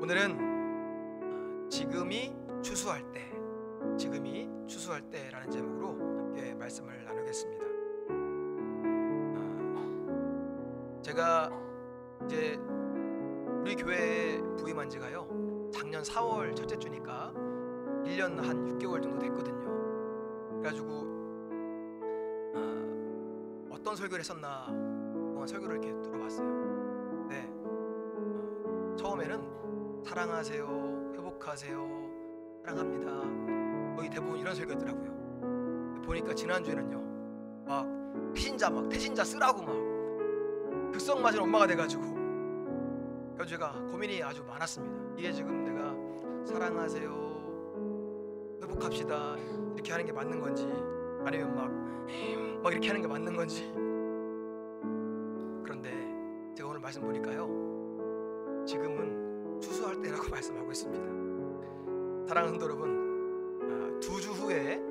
오늘은 지금이 추수할 때, 지금이 추수할 때라는 제목으로 함께 말씀을 나누겠습니다. 제가 이제 우리 교회에 부임한 지가요, 작년 4월 첫째 주니까 1년 한 6개월 정도 됐거든요. 그래가지고 어떤 설교를 했었나 그동안 설교를 이렇게 들어봤어요. 네, 처음에는 사랑하세요, 회복하세요, 사랑합니다, 거의 대부분 이런 설교였더라고요. 보니까 지난주에는요, 막 태신자 쓰라고 막 극성 맞은 엄마가 돼가지고, 그래서 제가 고민이 아주 많았습니다. 이게 지금 내가 사랑하세요, 회복합시다 이렇게 하는 게 맞는 건지, 아니면 막 이렇게 하는 게 맞는 건지. 그런데 제가 오늘 말씀 보니까요, 지금은 추수할 때라고 말씀하고 있습니다. 사랑하는 성도 여러분, 2주 후에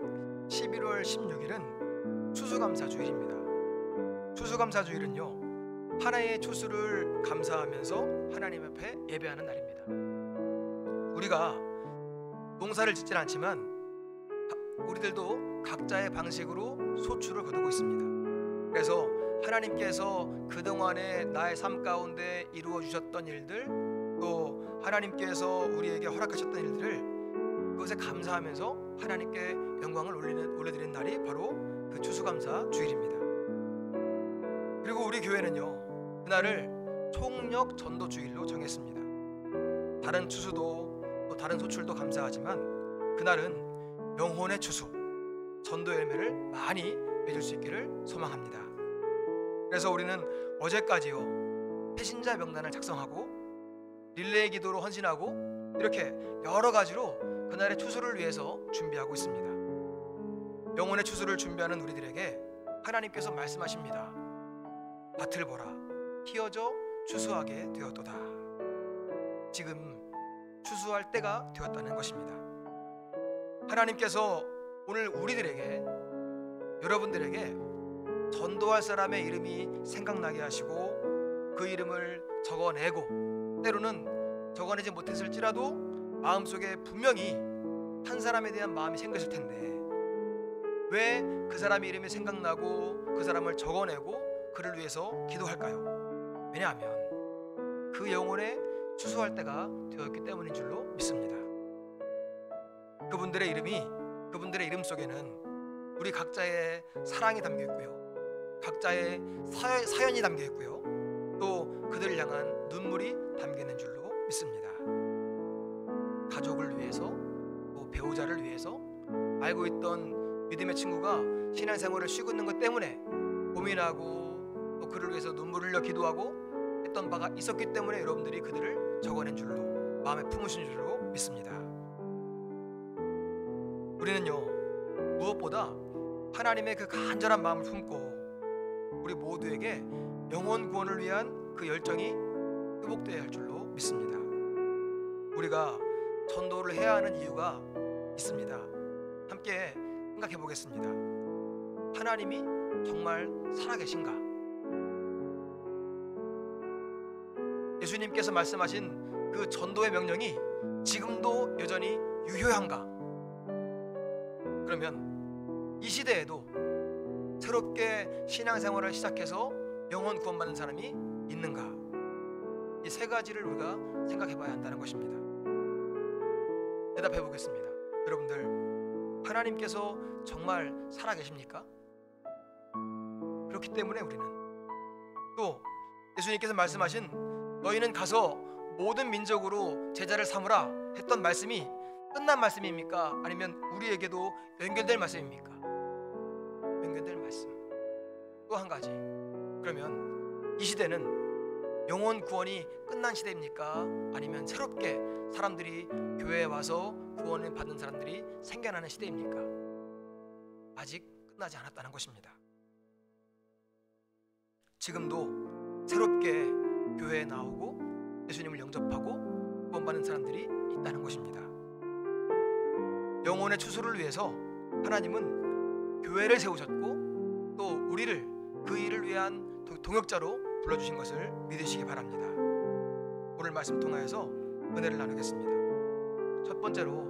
11월 16일은 추수감사주일입니다. 추수감사주일은요, 하나의 추수를 감사하면서 하나님 앞에 예배하는 날입니다. 우리가 농사를 짓진 않지만 우리들도 각자의 방식으로 소출을 거두고 있습니다. 그래서 하나님께서 그동안에 나의 삶 가운데 이루어 주셨던 일들, 또 하나님께서 우리에게 허락하셨던 일들을 그것에 감사하면서 하나님께 영광을 올려드리는 날이 바로 그 추수감사 주일입니다. 그리고 우리 교회는요, 그날을 총력 전도 주일로 정했습니다. 다른 추수도 또 다른 소출도 감사하지만 그날은 영혼의 추수, 전도 열매를 많이 맺을 수 있기를 소망합니다. 그래서 우리는 어제까지요, 배신자 명단을 작성하고 릴레이 기도로 헌신하고 이렇게 여러 가지로 그날의 추수를 위해서 준비하고 있습니다. 영혼의 추수를 준비하는 우리들에게 하나님께서 말씀하십니다. 밭을 보라, 휘어져 추수하게 되었도다. 지금 추수할 때가 되었다는 것입니다. 하나님께서 오늘 우리들에게, 여러분들에게 전도할 사람의 이름이 생각나게 하시고 그 이름을 적어내고, 때로는 적어내지 못했을지라도 마음속에 분명히 한 사람에 대한 마음이 생겼을 텐데 왜 그 사람의 이름이 생각나고 그 사람을 적어내고 그를 위해서 기도할까요? 왜냐하면 그 영혼에 추수할 때가 되었기 때문인 줄로 믿습니다. 그분들의 이름 속에는 우리 각자의 사랑이 담겨 있고요, 각자의 사연이 담겨 있고요, 또 그들을 향한 눈물이 담겨 있는 줄로 믿습니다. 가족을 위해서, 또 배우자를 위해서, 알고 있던 믿음의 친구가 신앙생활을 쉬고 있는 것 때문에 고민하고 또 그를 위해서 눈물을 흘려 기도하고 했던 바가 있었기 때문에 여러분들이 그들을 적어낸 줄로, 마음에 품으신 줄로 믿습니다. 우리는요, 무엇보다 하나님의 그 간절한 마음을 품고 우리 모두에게 영혼 구원을 위한 그 열정이 회복되어야 할 줄로 믿습니다. 우리가 전도를 해야 하는 이유가 있습니다. 함께 생각해 보겠습니다. 하나님이 정말 살아계신가? 예수님께서 말씀하신 그 전도의 명령이 지금도 여전히 유효한가? 그러면 이 시대에도 새롭게 신앙생활을 시작해서 영혼 구원받는 사람이 있는가? 이 세 가지를 우리가 생각해 봐야 한다는 것입니다. 대답해 보겠습니다. 여러분들, 하나님께서 정말 살아계십니까? 그렇기 때문에 우리는, 또 예수님께서 말씀하신 너희는 가서 모든 민족으로 제자를 삼으라 했던 말씀이 끝난 말씀입니까? 아니면 우리에게도 연결될 말씀입니까? 연결될 말씀. 또 한 가지, 그러면 이 시대는 영혼 구원이 끝난 시대입니까? 아니면 새롭게 사람들이 교회에 와서 구원을 받는 사람들이 생겨나는 시대입니까? 아직 끝나지 않았다는 것입니다. 지금도 새롭게 교회에 나오고 예수님을 영접하고 구원받는 사람들이 있다는 것입니다. 영혼의 추수를 위해서 하나님은 교회를 세우셨고 또 우리를 그 일을 위한 동역자로 불러주신 것을 믿으시기 바랍니다. 오늘 말씀 통하여서 은혜를 나누겠습니다. 첫 번째로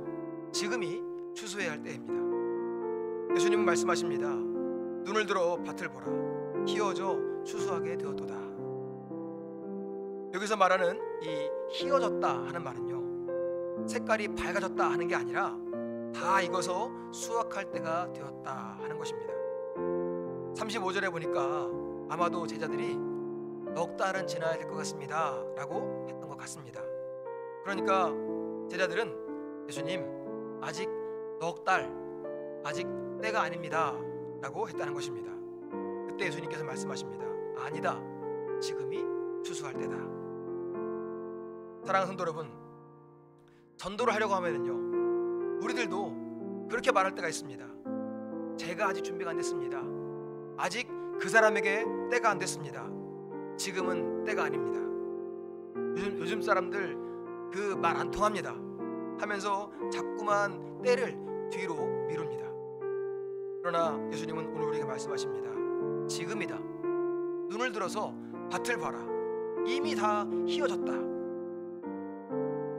지금이 추수해야 할 때입니다. 예수님은 말씀하십니다. 눈을 들어 밭을 보라. 희어져 추수하게 되었도다. 여기서 말하는 이 희어졌다 하는 말은요, 색깔이 밝아졌다 하는 게 아니라 다 익어서 수확할 때가 되었다 하는 것입니다. 35절에 보니까 아마도 제자들이 넉 달은 지나야 될 것 같습니다 라고 했던 것 같습니다. 그러니까 제자들은 예수님, 아직 넉 달, 아직 때가 아닙니다 라고 했다는 것입니다. 그때 예수님께서 말씀하십니다. 아니다, 지금이 추수할 때다. 사랑하는 성도 여러분, 전도를 하려고 하면은요, 우리들도 그렇게 말할 때가 있습니다. 제가 아직 준비가 안 됐습니다. 아직 그 사람에게 때가 안 됐습니다. 지금은 때가 아닙니다. 요즘 사람들 그 말 안 통합니다 하면서 자꾸만 때를 뒤로 미룹니다. 그러나 예수님은 오늘 우리에게 말씀하십니다. 지금이다. 눈을 들어서 밭을 봐라. 이미 다 희어졌다.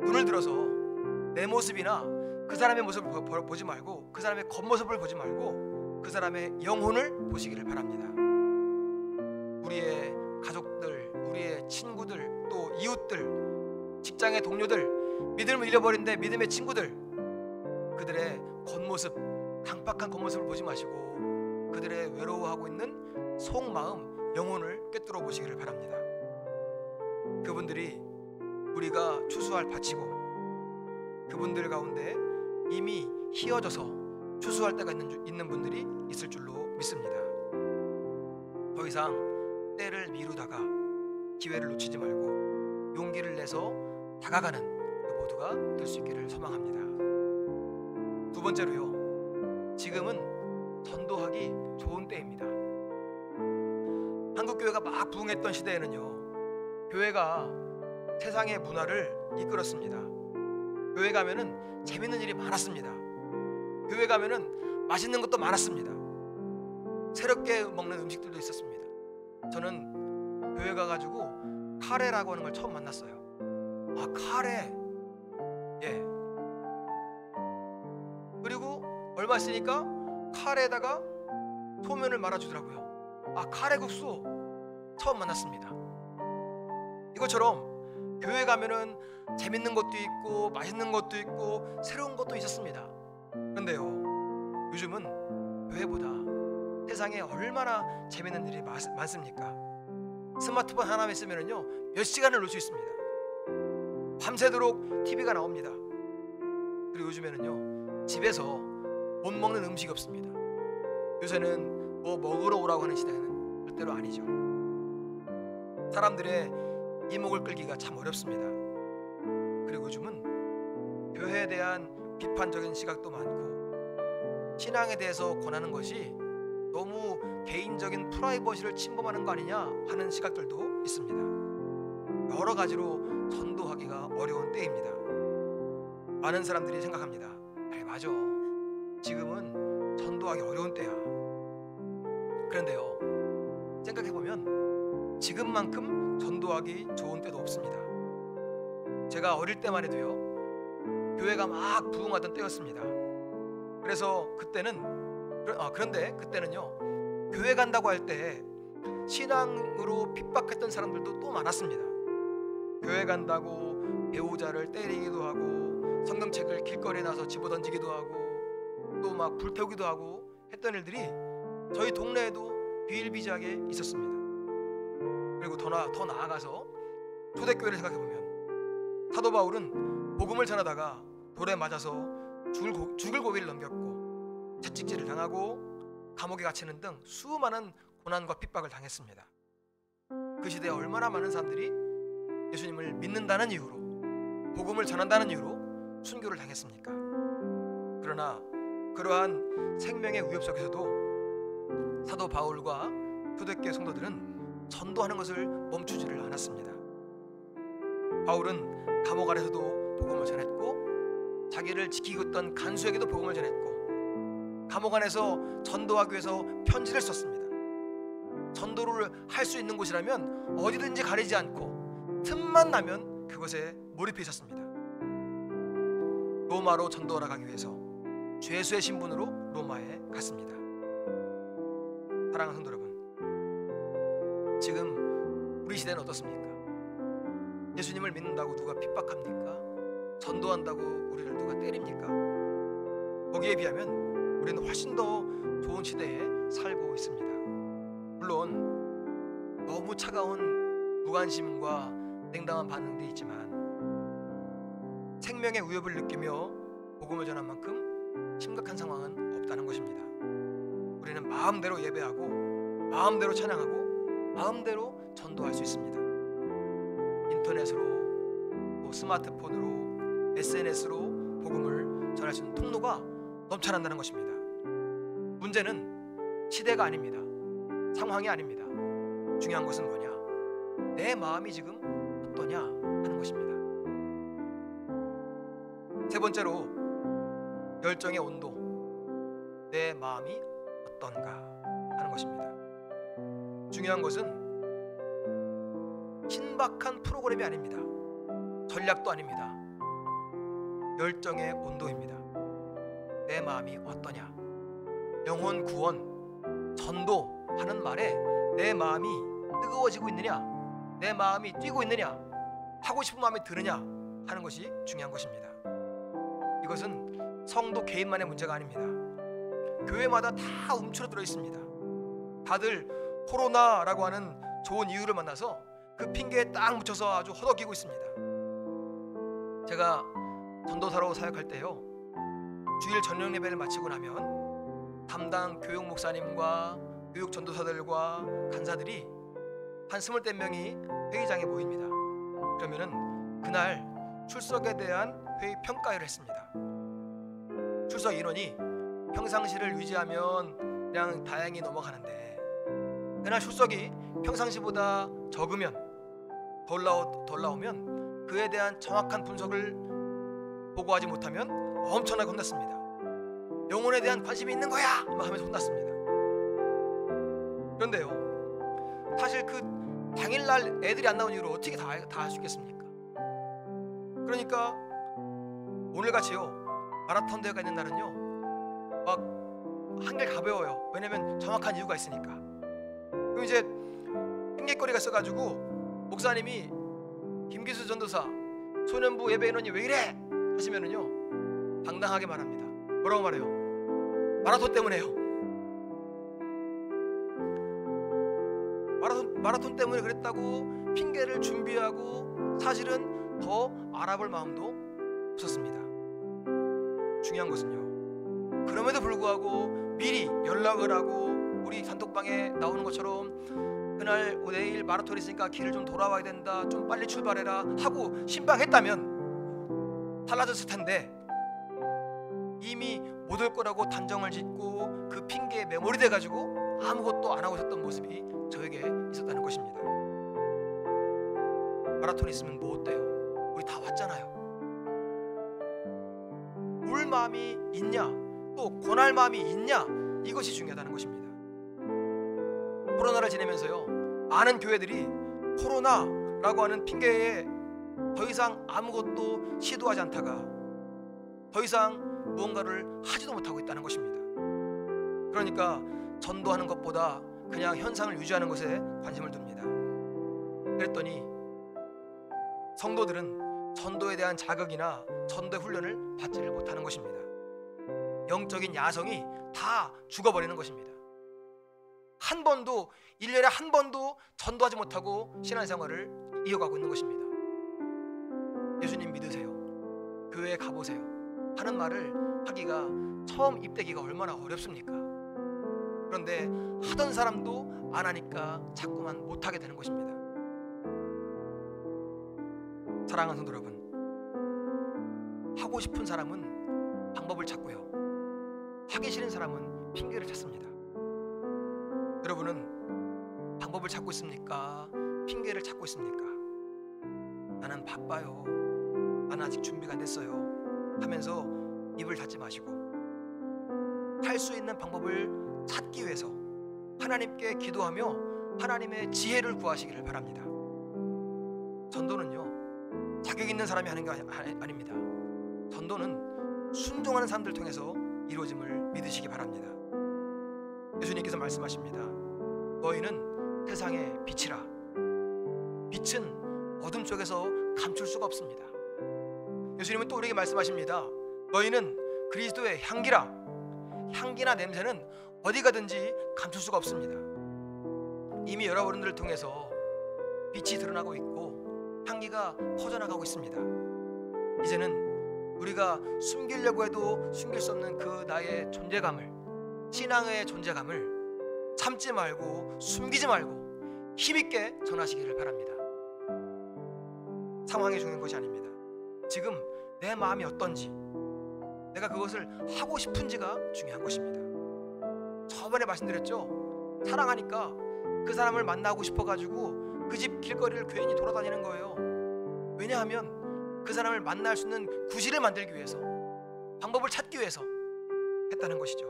눈을 들어서 내 모습이나 그 사람의 모습을 보지 말고, 그 사람의 겉모습을 보지 말고 그 사람의 영혼을 보시기를 바랍니다. 우리의 가족들, 우리의 친구들, 또 이웃들, 직장의 동료들, 믿음을 잃어버린 내 믿음의 친구들, 그들의 겉모습, 강팍한 겉모습을 보지 마시고 그들의 외로워하고 있는 속마음, 영혼을 꿰뚫어 보시기를 바랍니다. 그분들이 우리가 추수할 밭이고, 그분들 가운데 이미 희어져서 추수할 때가 있는 분들이 있을 줄로 믿습니다. 더 이상 때를 미루다가 기회를 놓치지 말고 용기를 내서 다가가는 그 모두가 될 수 있기를 소망합니다. 두 번째로요, 지금은 전도하기 좋은 때입니다. 한국 교회가 막 부흥했던 시대에는요, 교회가 세상의 문화를 이끌었습니다. 교회 가면은 재밌는 일이 많았습니다. 교회 가면은 맛있는 것도 많았습니다. 새롭게 먹는 음식들도 있었습니다. 저는 교회 가가지고 카레라고 하는 걸 처음 만났어요. 아, 카레. 예. 그리고 얼마 있으니까 카레에다가 소면을 말아주더라고요. 아, 카레국수 처음 만났습니다. 이것처럼 교회 가면은 재밌는 것도 있고 맛있는 것도 있고 새로운 것도 있었습니다. 그런데요, 요즘은 교회보다 세상에 얼마나 재밌는 일이 많습니까? 스마트폰 하나만 있으면요, 몇 시간을 놀 수 있습니다. 밤새도록 TV가 나옵니다. 그리고 요즘에는요, 집에서 못 먹는 음식이 없습니다. 요새는 뭐 먹으러 오라고 하는 시대는 절대로 아니죠. 사람들의 이목을 끌기가 참 어렵습니다. 그리고 요즘은 교회에 대한 비판적인 시각도 많고, 신앙에 대해서 권하는 것이 너무 개인적인 프라이버시를 침범하는 거 아니냐 하는 시각들도 있습니다. 여러 가지로 전도하기가 어려운 때입니다. 많은 사람들이 생각합니다. 아이, 맞아, 지금은 전도하기 어려운 때야. 그런데요, 생각해보면 지금만큼 전도하기 좋은 때도 없습니다. 제가 어릴 때만 해도요, 교회가 막 부흥하던 때였습니다. 그래서 그런데 그때는요, 교회 간다고 할 때 신앙으로 핍박했던 사람들도 또 많았습니다. 교회 간다고 배우자를 때리기도 하고, 성경책을 길거리에 나서 집어던지기도 하고, 또 막 불태우기도 하고 했던 일들이 저희 동네에도 비일비재하게 있었습니다. 그리고 더 나아가서 초대교회를 생각해보면, 사도 바울은 복음을 전하다가 돌에 맞아서 죽을 고비를 넘겼고, 채찍질을 당하고 감옥에 갇히는 등 수많은 고난과 핍박을 당했습니다. 그 시대에 얼마나 많은 사람들이 예수님을 믿는다는 이유로, 복음을 전한다는 이유로 순교를 당했습니까? 그러나 그러한 생명의 위협 속에서도 사도 바울과 초대교회 성도들은 전도하는 것을 멈추지를 않았습니다. 바울은 감옥 안에서도 복음을 전했고, 자기를 지키고 있던 간수에게도 복음을 전했고, 감옥 안에서 전도하기 위해서 편지를 썼습니다. 전도를 할 수 있는 곳이라면 어디든지 가리지 않고 틈만 나면 그것에 몰입해 있었습니다. 로마로 전도하러 가기 위해서 죄수의 신분으로 로마에 갔습니다. 사랑하는 성도 여러분, 지금 우리 시대는 어떻습니까? 예수님을 믿는다고 누가 핍박합니까? 전도한다고 우리를 누가 때립니까? 거기에 비하면 우리는 훨씬 더 좋은 시대에 살고 있습니다. 물론 너무 차가운 무관심과 냉담한 반응도 있지만 생명의 위협을 느끼며 복음을 전한 만큼 심각한 상황은 없다는 것입니다. 우리는 마음대로 예배하고 마음대로 찬양하고 마음대로 전도할 수 있습니다. 인터넷으로 또 스마트폰으로 SNS로 복음을 전할 수 있는 통로가 넘쳐난다는 것입니다. 문제는 시대가 아닙니다. 상황이 아닙니다. 중요한 것은 뭐냐? 내 마음이 지금 어떠냐 하는 것입니다. 세 번째로 열정의 온도, 내 마음이 어떤가 하는 것입니다. 중요한 것은 신박한 프로그램이 아닙니다. 전략도 아닙니다. 열정의 온도입니다. 내 마음이 어떠냐? 영혼 구원, 전도하는 말에 내 마음이 뜨거워지고 있느냐, 내 마음이 뛰고 있느냐, 하고 싶은 마음이 드느냐 하는 것이 중요한 것입니다. 이것은 성도 개인만의 문제가 아닙니다. 교회마다 다 움츠러들어 있습니다. 다들 코로나라고 하는 좋은 이유를 만나서 그 핑계에 딱 묻혀서 아주 허덕이고 있습니다. 제가 전도사로 사역할 때요, 주일 저녁 예배를 마치고 나면 담당 교육 목사님과 교육 전도사들과 간사들이 한 20명이 회의장에 모입니다. 그러면은 그날 출석에 대한 회의 평가회를 했습니다. 출석 인원이 평상시를 유지하면 그냥 다행히 넘어가는데 그날 출석이 평상시보다 적으면 덜 나오면 그에 대한 정확한 분석을 보고하지 못하면 엄청나게 혼났습니다. 영혼에 대한 관심이 있는 거야! 막 하면서 혼났습니다. 그런데요, 사실 그 당일날 애들이 안 나온 이유를 어떻게 다 할 수 있겠습니까? 그러니까 오늘같이요, 마라톤 대회가 있는 날은요 막 한결 가벼워요. 왜냐면 정확한 이유가 있으니까. 그럼 이제 핑계거리가 있어가지고 목사님이 김기수 전도사 소년부 예배 인원이 왜 이래? 하시면은요 당당하게 말합니다. 뭐라고 말해요? 마라톤 때문에요. 마라톤 때문에 그랬다고 핑계를 준비하고 사실은 더 알아볼 마음도 없었습니다. 중요한 것은요, 그럼에도 불구하고 미리 연락을 하고 우리 단톡방에 나오는 것처럼 그날 내일 마라톤 있으니까 길을 좀 돌아와야 된다, 좀 빨리 출발해라 하고 신방했다면 달라졌을 텐데 이미 못 올 거라고 단정을 짓고 그 핑계에 매몰이 돼가지고 아무것도 안 하고 있었던 모습이 저에게 있었다는 것입니다. 마라톤 있으면 뭐 어때요? 우리 다 왔잖아요. 울 마음이 있냐, 또 권할 마음이 있냐, 이것이 중요하다는 것입니다. 코로나를 지내면서요, 많은 교회들이 코로나라고 하는 핑계에 더 이상 아무것도 시도하지 않다가 더 이상 무언가를 하지도 못하고 있다는 것입니다. 그러니까 전도하는 것보다 그냥 현상을 유지하는 것에 관심을 둡니다. 그랬더니 성도들은 전도에 대한 자극이나 전도의 훈련을 받지를 못하는 것입니다. 영적인 야성이 다 죽어버리는 것입니다. 한 번도 1년에 한 번도 전도하지 못하고 신앙생활을 이어가고 있는 것입니다. 예수님 믿으세요, 교회에 가보세요 하는 말을 하기가 처음 입대기가 얼마나 어렵습니까? 그런데 하던 사람도 안 하니까 자꾸만 못하게 되는 것입니다. 사랑하는 성도 여러분, 하고 싶은 사람은 방법을 찾고요, 하기 싫은 사람은 핑계를 찾습니다. 여러분은 방법을 찾고 있습니까? 핑계를 찾고 있습니까? 나는 바빠요, 나는 아직 준비가 안 됐어요 하면서 입을 닫지 마시고 할 수 있는 방법을 찾기 위해서 하나님께 기도하며 하나님의 지혜를 구하시기를 바랍니다. 전도는요, 자격 있는 사람이 하는 게 아닙니다. 전도는 순종하는 사람들 통해서 이루어짐을 믿으시기 바랍니다. 예수님께서 말씀하십니다. 너희는 세상의 빛이라. 빛은 어둠 속에서 감출 수가 없습니다. 예수님은 또 우리에게 말씀하십니다. 너희는 그리스도의 향기라. 향기나 냄새는 어디 가든지 감출 수가 없습니다. 이미 여러분들을 통해서 빛이 드러나고 있고 향기가 퍼져나가고 있습니다. 이제는 우리가 숨기려고 해도 숨길 수 없는 그 나의 존재감을, 신앙의 존재감을 참지 말고 숨기지 말고 힘있게 전하시기를 바랍니다. 상황이 중요한 것이 아닙니다. 지금 내 마음이 어떤지, 내가 그것을 하고 싶은지가 중요한 것입니다. 저번에 말씀드렸죠. 사랑하니까 그 사람을 만나고 싶어가지고 그 집 길거리를 괜히 돌아다니는 거예요. 왜냐하면 그 사람을 만날 수 있는 구실을 만들기 위해서, 방법을 찾기 위해서 했다는 것이죠.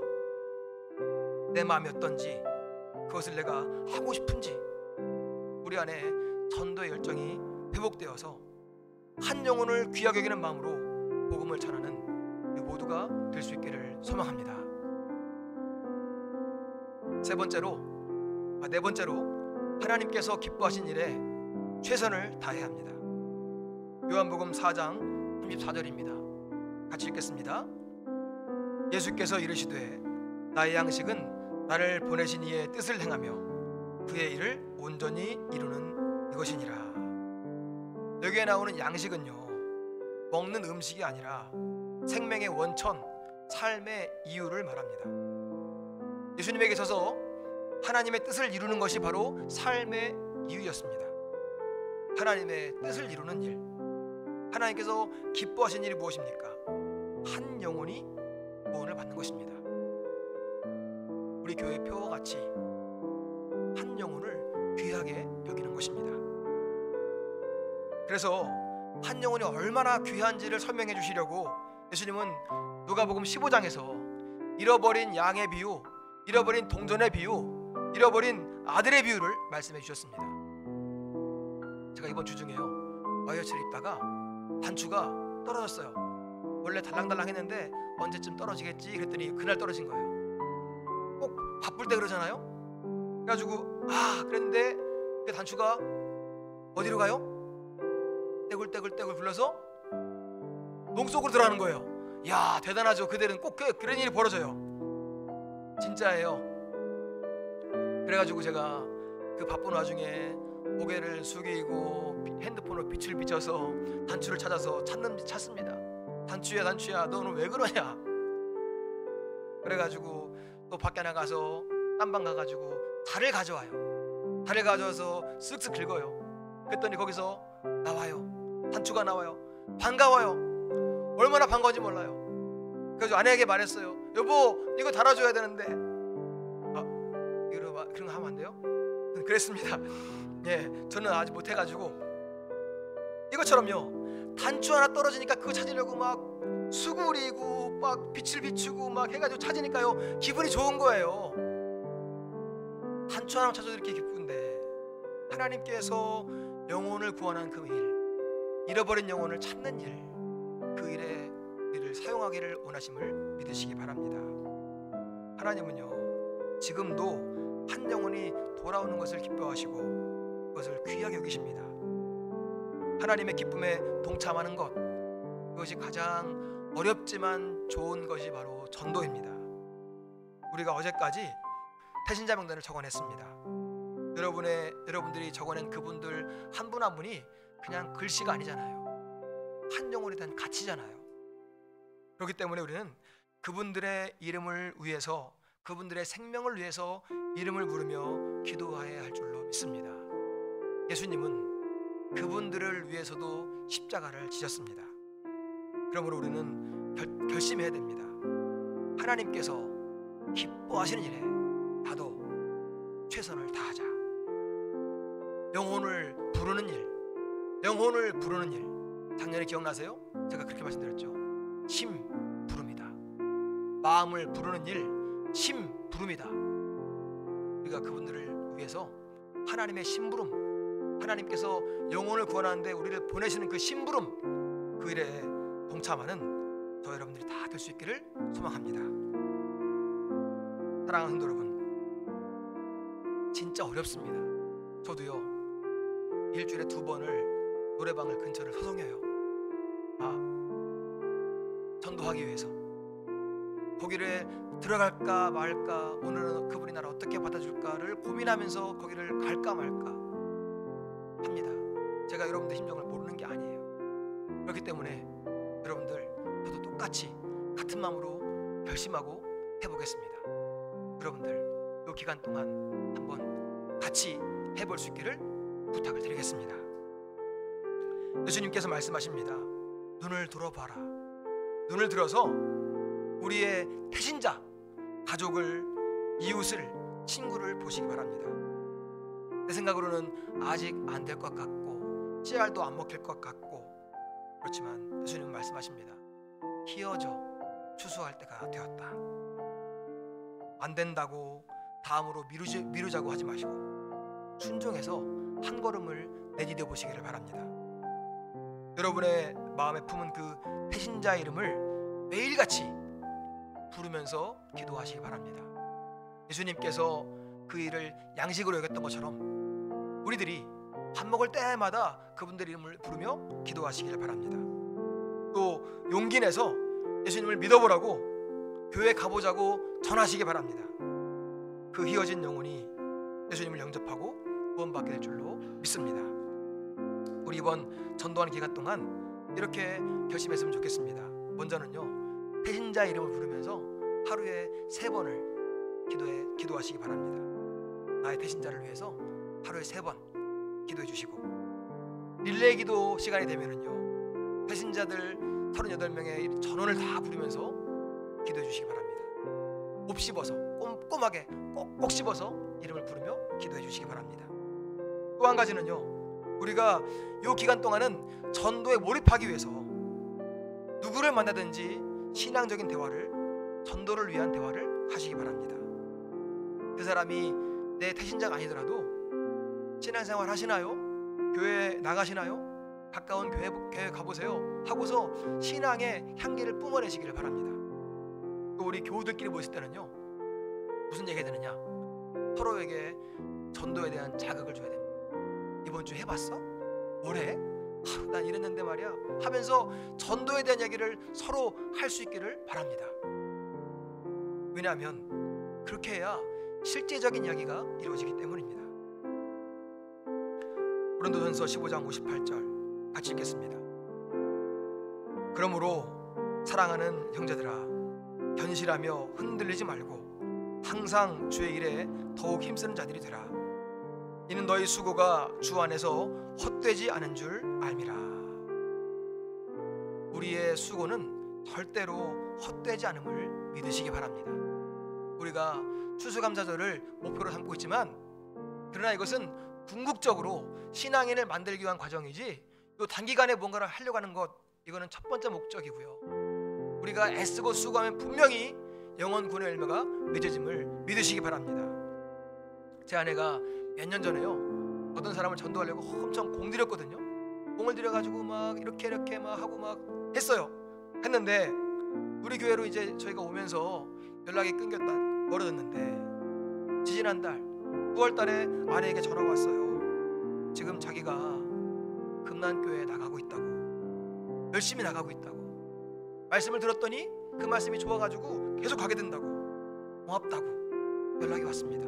내 마음이 어떤지, 그것을 내가 하고 싶은지, 우리 안에 전도의 열정이 회복되어서 한 영혼을 귀하게 여기는 마음으로 복음을 전하는 우리 모두가 될 수 있기를 소망합니다. 네 번째로 하나님께서 기뻐하신 일에 최선을 다해야 합니다. 요한복음 4장 34절입니다. 같이 읽겠습니다. 예수께서 이르시되 나의 양식은 나를 보내신 이의 뜻을 행하며 그의 일을 온전히 이루는 이것이니라. 여기에 나오는 양식은요, 먹는 음식이 아니라 생명의 원천, 삶의 이유를 말합니다. 예수님에게 있어서 하나님의 뜻을 이루는 것이 바로 삶의 이유였습니다. 하나님의 뜻을 이루는 일, 하나님께서 기뻐하신 일이 무엇입니까? 한 영혼이 구원을 받는 것입니다. 우리 교회표와 같이 한 영혼을 귀하게 여기는 것입니다. 그래서 한 영혼이 얼마나 귀한지를 설명해 주시려고 예수님은 누가복음 15장에서 잃어버린 양의 비유, 잃어버린 동전의 비유, 잃어버린 아들의 비유를 말씀해 주셨습니다. 제가 이번 주 중에요, 와이어치를 입다가 단추가 떨어졌어요. 원래 달랑달랑 했는데 언제쯤 떨어지겠지 그랬더니 그날 떨어진 거예요. 꼭 바쁠 때 그러잖아요. 그래가지고 그랬는데 그 단추가 어디로 가요? 떼굴떼굴떼굴 굴러서 농 속으로 들어가는 거예요. 이야, 대단하죠. 그들은 꼭 그런 일이 벌어져요. 진짜예요. 그래가지고 제가 그 바쁜 와중에 고개를 숙이고 핸드폰으로 빛을 비춰서 단추를 찾아서 찾습니다. 단추야 너 오늘 왜 그러냐. 그래가지고 또 밖에 나가서 딴방 가가지고 달을 가져와요. 달을 가져와서 쓱쓱 긁어요. 그랬더니 거기서 나와요. 단추가 나와요. 반가워요. 얼마나 반가운지 몰라요. 그래서 아내에게 말했어요. 여보, 이거 달아줘야 되는데. 그런 거 하면 안 돼요? 그랬습니다. 예, 저는 아직 못해가지고. 이것처럼요, 단추 하나 떨어지니까 그거 찾으려고 막 수구리고 막 빛을 비추고 막 해가지고 찾으니까요, 기분이 좋은 거예요. 단추 하나 찾아도 이렇게 기쁜데 하나님께서 영혼을 구원하는 그 일, 잃어버린 영혼을 찾는 일, 그 일에 우리를 사용하기를 원하심을 믿으시기 바랍니다. 하나님은요, 지금도 한 영혼이 돌아오는 것을 기뻐하시고 그것을 귀하게 여기십니다. 하나님의 기쁨에 동참하는 것, 그것이 가장 어렵지만 좋은 것이 바로 전도입니다. 우리가 어제까지 태신자 명단을 적어냈습니다. 여러분들이 적어낸 그분들 한 분 한 분이 그냥 글씨가 아니잖아요. 한 영혼에 대한 가치잖아요. 그렇기 때문에 우리는 그분들의 이름을 위해서, 그분들의 생명을 위해서 이름을 부르며 기도해야 할 줄로 믿습니다. 예수님은 그분들을 위해서도 십자가를 지셨습니다. 그러므로 우리는 결심해야 됩니다. 하나님께서 기뻐하시는 일에 나도 최선을 다하자. 영혼을 부르는 일, 작년에 기억나세요? 제가 그렇게 말씀드렸죠. 심부름이다. 마음을 부르는 일, 심부름이다. 우리가 그분들을 위해서 하나님의 심부름, 하나님께서 영혼을 구원하는데 우리를 보내시는 그 심부름, 그 일에 동참하는 저 여러분들이 다 될 수 있기를 소망합니다. 사랑하는 성도 여러분, 진짜 어렵습니다. 저도요, 일주일에 2번을 노래방을 근처를 서성여요. 전도하기 위해서. 거기를 들어갈까 말까, 오늘은 그분이 나를 어떻게 받아줄까를 고민하면서 거기를 갈까 말까 합니다. 제가 여러분들 심정을 모르는 게 아니에요. 그렇기 때문에 여러분들, 저도 똑같이 같은 마음으로 결심하고 해보겠습니다. 여러분들, 이 기간 동안 한번 같이 해볼 수 있기를 부탁을 드리겠습니다. 예수님께서 말씀하십니다. 눈을 들어봐라. 눈을 들어서 우리의 태신자, 가족을, 이웃을, 친구를 보시기 바랍니다. 내 생각으로는 아직 안 될 것 같고 씨알도 안 먹힐 것 같고 그렇지만 예수님은 말씀하십니다. 희어져 추수할 때가 되었다. 안 된다고 다음으로 미루자고 하지 마시고 순종해서 한 걸음을 내디뎌 보시기를 바랍니다. 여러분의 마음에 품은 그 태신자의 이름을 매일같이 부르면서 기도하시기 바랍니다. 예수님께서 그 일을 양식으로 여겼던 것처럼 우리들이 밥 먹을 때마다 그분들 이름을 부르며 기도하시기를 바랍니다. 또 용기 내서 예수님을 믿어보라고 교회 가보자고 전하시기 바랍니다. 그 희어진 영혼이 예수님을 영접하고 구원받게 될 줄로 믿습니다. 우리 이번 전도하는 기간 동안 이렇게 결심했으면 좋겠습니다. 먼저는요, 태신자 이름을 부르면서 하루에 3번을 기도하시기 바랍니다. 나의 태신자를 위해서 하루에 3번 기도해 주시고, 릴레이 기도 시간이 되면은요, 태신자들 38명의 전원을 다 부르면서 기도해 주시기 바랍니다. 곱 씹어서, 꼼꼼하게 꼭 씹어서 이름을 부르며 기도해 주시기 바랍니다. 또 한 가지는요, 우리가 이 기간 동안은 전도에 몰입하기 위해서 누구를 만나든지 신앙적인 대화를, 전도를 위한 대화를 하시기 바랍니다. 그 사람이 내 태신자가 아니더라도 신앙생활 하시나요? 교회 나가시나요? 가까운 교회 가보세요 하고서 신앙의 향기를 뿜어내시기를 바랍니다. 또 우리 교우들끼리 모였을 때는요, 무슨 얘기가 되느냐, 서로에게 전도에 대한 자극을 줘야 됩니다. 이번 주 해봤어? 뭐래? 난 이랬는데 말이야 하면서 전도에 대한 이야기를 서로 할 수 있기를 바랍니다. 왜냐하면 그렇게 해야 실제적인 이야기가 이루어지기 때문입니다. 고린도전서 15장 58절 같이 읽겠습니다. 그러므로 사랑하는 형제들아, 견실하며 흔들리지 말고 항상 주의 일에 더욱 힘쓰는 자들이 되라. 이는 너희 수고가 주 안에서 헛되지 않은 줄 알미라. 우리의 수고는 절대로 헛되지 않음을 믿으시기 바랍니다. 우리가 추수감사절을 목표로 삼고 있지만, 그러나 이것은 궁극적으로 신앙인을 만들기 위한 과정이지, 또 단기간에 뭔가를 하려고 하는 것, 이거는 첫 번째 목적이고요. 우리가 애쓰고 수고하면 분명히 영원 구원의 열매가 맺어짐을 믿으시기 바랍니다. 제 아내가 몇 년 전에요, 어떤 사람을 전도하려고 엄청 공들였거든요. 공을 들여가지고 막 이렇게 막 하고 막 했는데 우리 교회로 이제 저희가 오면서 연락이 끊겼다, 멀어졌는데 지지난달 9월달에 아내에게 전화가 왔어요. 지금 자기가 금난교회에 나가고 있다고, 열심히 나가고 있다고 말씀을 들었더니 그 말씀이 좋아가지고 계속 가게 된다고, 고맙다고 연락이 왔습니다.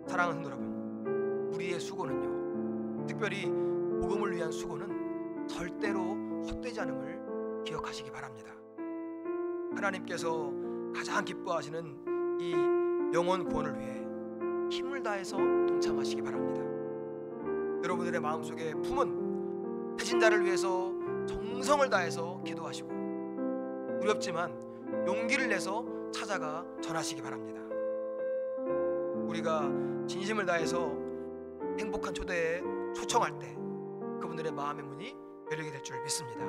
사랑하는 성도 여러분, 우리의 수고는요, 특별히 복음을 위한 수고는 절대로 헛되지 않음을 기억하시기 바랍니다. 하나님께서 가장 기뻐하시는 이 영혼 구원을 위해 힘을 다해서 동참하시기 바랍니다. 여러분들의 마음속에 품은 태신자를 위해서 정성을 다해서 기도하시고, 두렵지만 용기를 내서 찾아가 전하시기 바랍니다. 우리가 진심을 다해서 행복한 초대에 초청할 때 그분들의 마음의 문이 열리게 될 줄 믿습니다.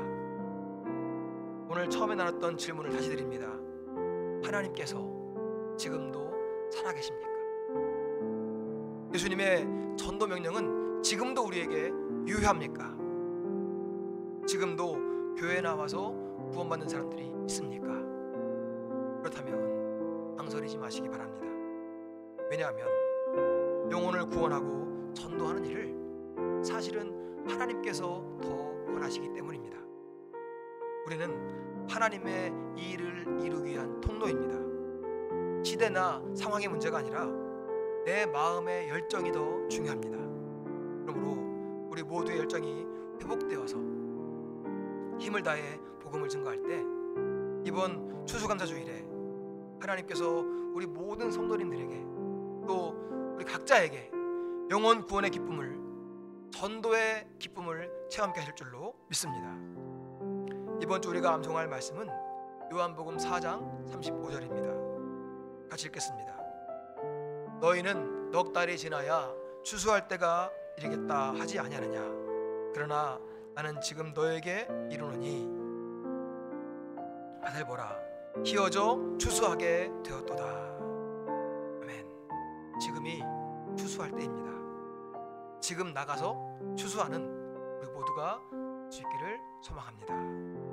오늘 처음에 나눴던 질문을 다시 드립니다. 하나님께서 지금도 살아계십니까? 예수님의 전도 명령은 지금도 우리에게 유효합니까? 지금도 교회에 나와서 구원받는 사람들이 있습니까? 그렇다면 망설이지 마시기 바랍니다. 왜냐하면 영혼을 구원하고 전도하는 일을 사실은 하나님께서 더 원하시기 때문입니다. 우리는 하나님의 이 일을 이루기 위한 통로입니다. 시대나 상황의 문제가 아니라 내 마음의 열정이 더 중요합니다. 그러므로 우리 모두의 열정이 회복되어서 힘을 다해 복음을 증거할 때 이번 추수감사주일에 하나님께서 우리 모든 성도님들에게 또 우리 각자에게 영혼 구원의 기쁨을, 전도의 기쁨을 체험케 하실 줄로 믿습니다. 이번 주 우리가 암송할 말씀은 요한복음 4장 35절입니다. 같이 읽겠습니다. 너희는 넉 달이 지나야 추수할 때가 이르겠다 하지 아니하느냐. 그러나 나는 지금 너에게 이르노니 하늘 보라, 희어져 추수하게 되었도다. 아멘. 지금이 추수할 때입니다. 지금 나가서 추수하는 우리 모두가 수 있기를 소망합니다.